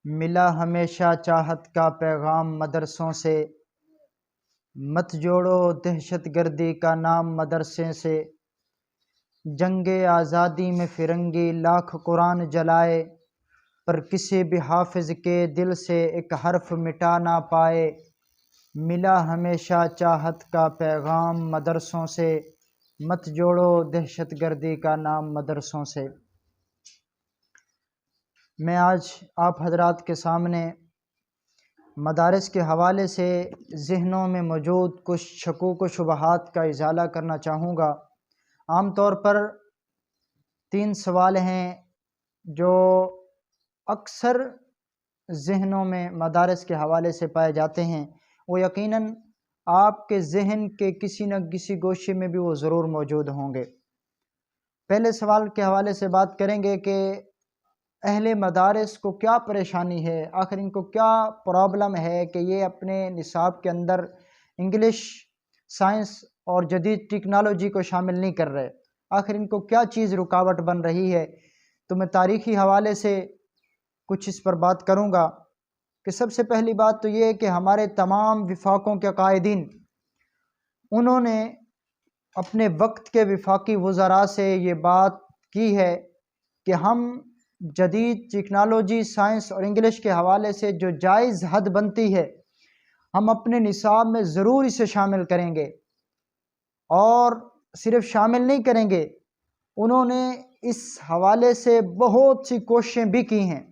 ملا ہمیشہ چاہت کا پیغام مدرسوں سے، مت جوڑو دہشت گردی کا نام مدرسے سے۔ جنگ آزادی میں فرنگی لاکھ قرآن جلائے، پر کسی بھی حافظ کے دل سے ایک حرف مٹا نہ پائے۔ ملا ہمیشہ چاہت کا پیغام مدرسوں سے، مت جوڑو دہشت گردی کا نام مدرسوں سے۔ میں آج آپ حضرات کے سامنے مدارس کے حوالے سے ذہنوں میں موجود کچھ شکوک و شبہات کا ازالہ کرنا چاہوں گا۔ عام طور پر 3 سوال ہیں جو اکثر ذہنوں میں مدارس کے حوالے سے پائے جاتے ہیں، وہ یقیناً آپ کے ذہن کے کسی نہ کسی گوشے میں بھی وہ ضرور موجود ہوں گے۔ پہلے سوال کے حوالے سے بات کریں گے کہ اہل مدارس کو کیا پریشانی ہے، آخر ان کو کیا پرابلم ہے کہ یہ اپنے نصاب کے اندر انگلش، سائنس اور جدید ٹیکنالوجی کو شامل نہیں کر رہے، آخر ان کو کیا چیز رکاوٹ بن رہی ہے۔ تو میں تاریخی حوالے سے کچھ اس پر بات کروں گا کہ سب سے پہلی بات تو یہ ہے کہ ہمارے تمام وفاقوں کے قائدین، انہوں نے اپنے وقت کے وفاقی وزراء سے یہ بات کی ہے کہ ہم جدید ٹیکنالوجی، سائنس اور انگلش کے حوالے سے جو جائز حد بنتی ہے ہم اپنے نصاب میں ضرور اسے شامل کریں گے، اور صرف شامل نہیں کریں گے، انہوں نے اس حوالے سے بہت سی کوششیں بھی کی ہیں۔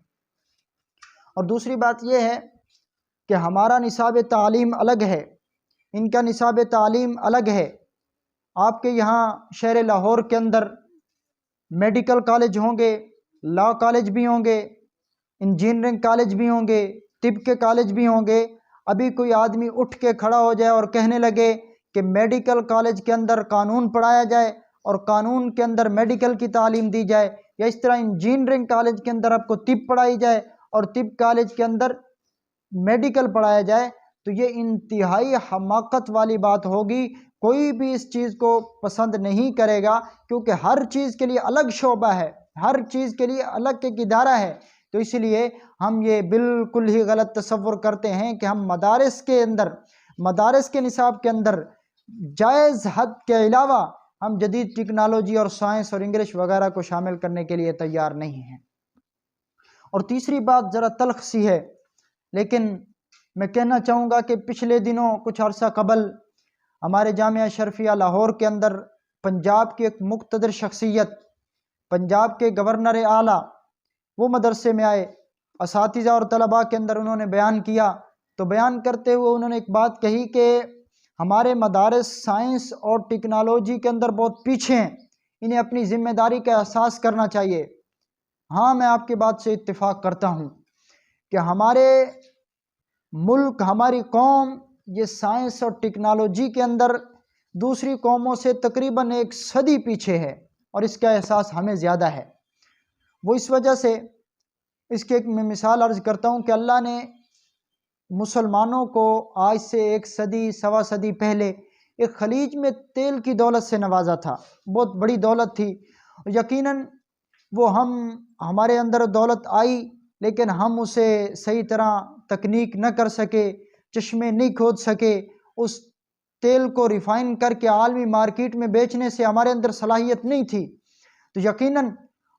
اور دوسری بات یہ ہے کہ ہمارا نصاب تعلیم الگ ہے، ان کا نصاب تعلیم الگ ہے۔ آپ کے یہاں شہر لاہور کے اندر میڈیکل کالج ہوں گے، لا کالج بھی ہوں گے، انجینئرنگ کالج بھی ہوں گے، طب کے کالج بھی ہوں گے۔ ابھی کوئی آدمی اٹھ کے کھڑا ہو جائے اور کہنے لگے کہ میڈیکل کالج کے اندر قانون پڑھایا جائے اور قانون کے اندر میڈیکل کی تعلیم دی جائے، یا اس طرح انجینئرنگ کالج کے اندر آپ کو طب پڑھائی جائے اور طب کالج کے اندر میڈیکل پڑھایا جائے، تو یہ انتہائی حماقت والی بات ہوگی۔ کوئی بھی اس چیز کو پسند نہیں کرے گا، کیونکہ ہر چیز کے لیے الگ شعبہ ہے، ہر چیز کے لیے الگ ایک ادارہ ہے۔ تو اس لیے ہم یہ بالکل ہی غلط تصور کرتے ہیں کہ ہم مدارس کے اندر، مدارس کے نصاب کے اندر جائز حد کے علاوہ ہم جدید ٹیکنالوجی اور سائنس اور انگلش وغیرہ کو شامل کرنے کے لیے تیار نہیں ہیں۔ اور تیسری بات ذرا تلخ سی ہے، لیکن میں کہنا چاہوں گا کہ پچھلے دنوں کچھ عرصہ قبل ہمارے جامعہ شرفیہ لاہور کے اندر پنجاب کی ایک مقتدر شخصیت، پنجاب کے گورنر اعلیٰ، وہ مدرسے میں آئے، اساتذہ اور طلباء کے اندر انہوں نے بیان کیا۔ تو بیان کرتے ہوئے انہوں نے ایک بات کہی کہ ہمارے مدارس سائنس اور ٹیکنالوجی کے اندر بہت پیچھے ہیں، انہیں اپنی ذمہ داری کا احساس کرنا چاہیے۔ ہاں، میں آپ کی بات سے اتفاق کرتا ہوں کہ ہمارے ملک، ہماری قوم یہ سائنس اور ٹیکنالوجی کے اندر دوسری قوموں سے تقریباً 1 صدی پیچھے ہے، اور اس کا احساس ہمیں زیادہ ہے۔ وہ اس وجہ سے، اس کی ایک میں مثال عرض کرتا ہوں کہ اللہ نے مسلمانوں کو آج سے 1 صدی، سوا صدی پہلے ایک خلیج میں تیل کی دولت سے نوازا تھا، بہت بڑی دولت تھی۔ یقیناً وہ ہمارے اندر دولت آئی، لیکن ہم اسے صحیح طرح تکنیک نہ کر سکے، چشمے نہیں کھود سکے، اس تیل کو ریفائن کر کے عالمی مارکیٹ میں بیچنے سے ہمارے اندر صلاحیت نہیں تھی۔ تو یقیناً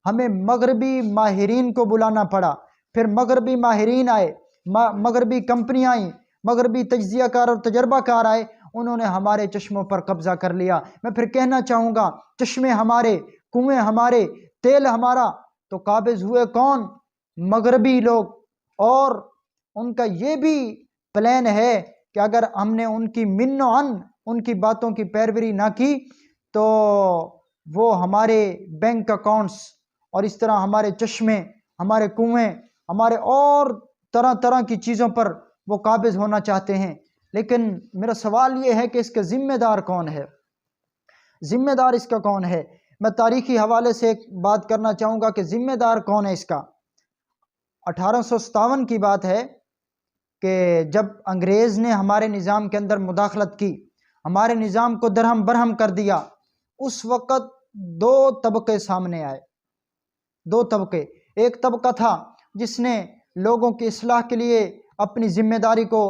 ہمیں مغربی ماہرین کو بلانا پڑا، پھر مغربی ماہرین آئے، مغربی کمپنیاں آئیں، مغربی تجزیہ کار اور تجربہ کار آئے، انہوں نے ہمارے چشموں پر قبضہ کر لیا۔ میں پھر کہنا چاہوں گا، چشمے ہمارے، کنویں ہمارے، تیل ہمارا، تو قابض ہوئے کون؟ مغربی لوگ۔ اور ان کا یہ بھی پلان ہے کہ اگر ہم نے ان کی من و عن، ان کی باتوں کی پیروی نہ کی تو وہ ہمارے بینک اکاؤنٹس اور اس طرح ہمارے چشمے، ہمارے کنویں، ہمارے اور طرح طرح کی چیزوں پر وہ قابض ہونا چاہتے ہیں۔ لیکن میرا سوال یہ ہے کہ اس کا ذمہ دار کون ہے؟ ذمہ دار اس کا کون ہے؟ میں تاریخی حوالے سے ایک بات کرنا چاہوں گا کہ ذمہ دار کون ہے اس کا۔ 1857 کی بات ہے کہ جب انگریز نے ہمارے نظام کے اندر مداخلت کی، ہمارے نظام کو درہم برہم کر دیا، اس وقت 2 طبقے سامنے آئے، 2 طبقے۔ ایک طبقہ تھا جس نے لوگوں کی اصلاح کے لیے اپنی ذمہ داری کو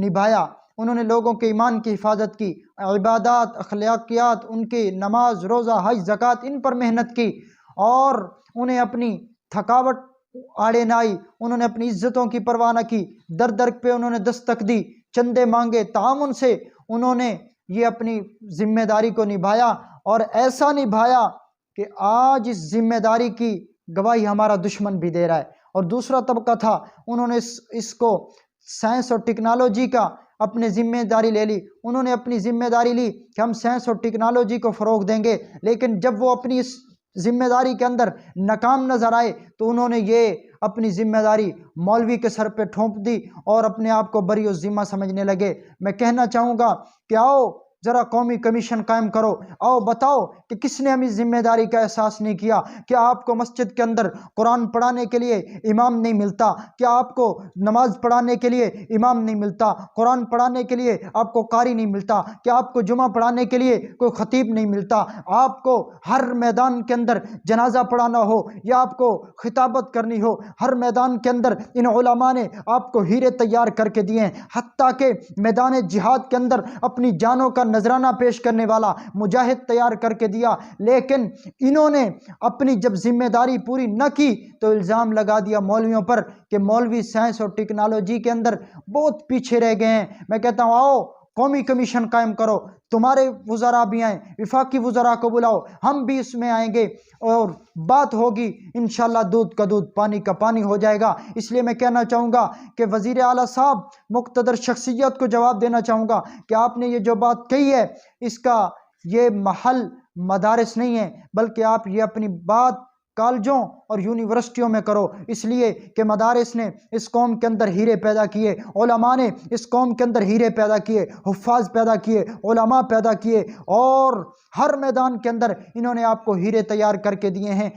نبھایا، انہوں نے لوگوں کے ایمان کی حفاظت کی، عبادات، اخلاقیات، ان کی نماز، روزہ، حج، زکوٰۃ، ان پر محنت کی، اور انہیں اپنی تھکاوٹ آڑے نہ آئی، انہوں نے اپنی عزتوں کی پرواہ نہ کی، در در پہ انہوں نے دستک دی، چندے مانگے، تعاون سے انہوں نے یہ اپنی ذمہ داری کو نبھایا، اور ایسا نبھایا کہ آج اس ذمہ داری کی گواہی ہمارا دشمن بھی دے رہا ہے۔ اور دوسرا طبقہ تھا، انہوں نے اس کو سائنس اور ٹیکنالوجی کا اپنے ذمہ داری لے لی، انہوں نے اپنی ذمہ داری لی کہ ہم سائنس اور ٹیکنالوجی کو فروغ دیں گے، لیکن جب وہ اپنی اس ذمہ داری کے اندر ناکام نظر آئے تو انہوں نے یہ اپنی ذمہ داری مولوی کے سر پہ ٹھونپ دی اور اپنے آپ کو بری و ذمہ سمجھنے لگے۔ میں کہنا چاہوں گا کہ آؤ ذرا قومی کمیشن قائم کرو، آؤ بتاؤ کہ کس نے ہمیں ذمہ داری کا احساس نہیں کیا؟ کیا آپ کو مسجد کے اندر قرآن پڑھانے کے لیے امام نہیں ملتا؟ کیا آپ کو نماز پڑھانے کے لیے امام نہیں ملتا؟ قرآن پڑھانے کے لیے آپ کو قاری نہیں ملتا؟ کیا آپ کو جمعہ پڑھانے کے لیے کوئی خطیب نہیں ملتا؟ آپ کو ہر میدان کے اندر جنازہ پڑھانا ہو یا آپ کو خطابت کرنی ہو، ہر میدان کے اندر ان علماء نے آپ کو ہیرے تیار کر کے دیے ہیں، حتیٰ کہ میدان جہاد کے اندر اپنی جانوں کا نذرانہ پیش کرنے والا مجاہد تیار کر کے دیا، لیکن انہوں نے اپنی جب ذمہ داری پوری نہ کی تو الزام لگا دیا مولویوں پر کہ مولوی سائنس اور ٹیکنالوجی کے اندر بہت پیچھے رہ گئے ہیں۔ میں کہتا ہوں آؤ قومی کمیشن قائم کرو، تمہارے وزراء بھی آئیں، وفاقی وزراء کو بلاؤ، ہم بھی اس میں آئیں گے اور بات ہوگی، انشاءاللہ دودھ کا دودھ پانی کا پانی ہو جائے گا۔ اس لیے میں کہنا چاہوں گا کہ وزیر اعلیٰ صاحب، مقتدر شخصیت کو جواب دینا چاہوں گا کہ آپ نے یہ جو بات کہی ہے اس کا یہ محل مدارس نہیں ہے، بلکہ آپ یہ اپنی بات کالجوں اور یونیورسٹیوں میں کرو، اس لیے کہ مدارس نے اس قوم کے اندر ہیرے پیدا کیے، علماء نے اس قوم کے اندر ہیرے پیدا کیے، حفاظ پیدا کیے، علماء پیدا کیے، اور ہر میدان کے اندر انہوں نے آپ کو ہیرے تیار کر کے دیے ہیں۔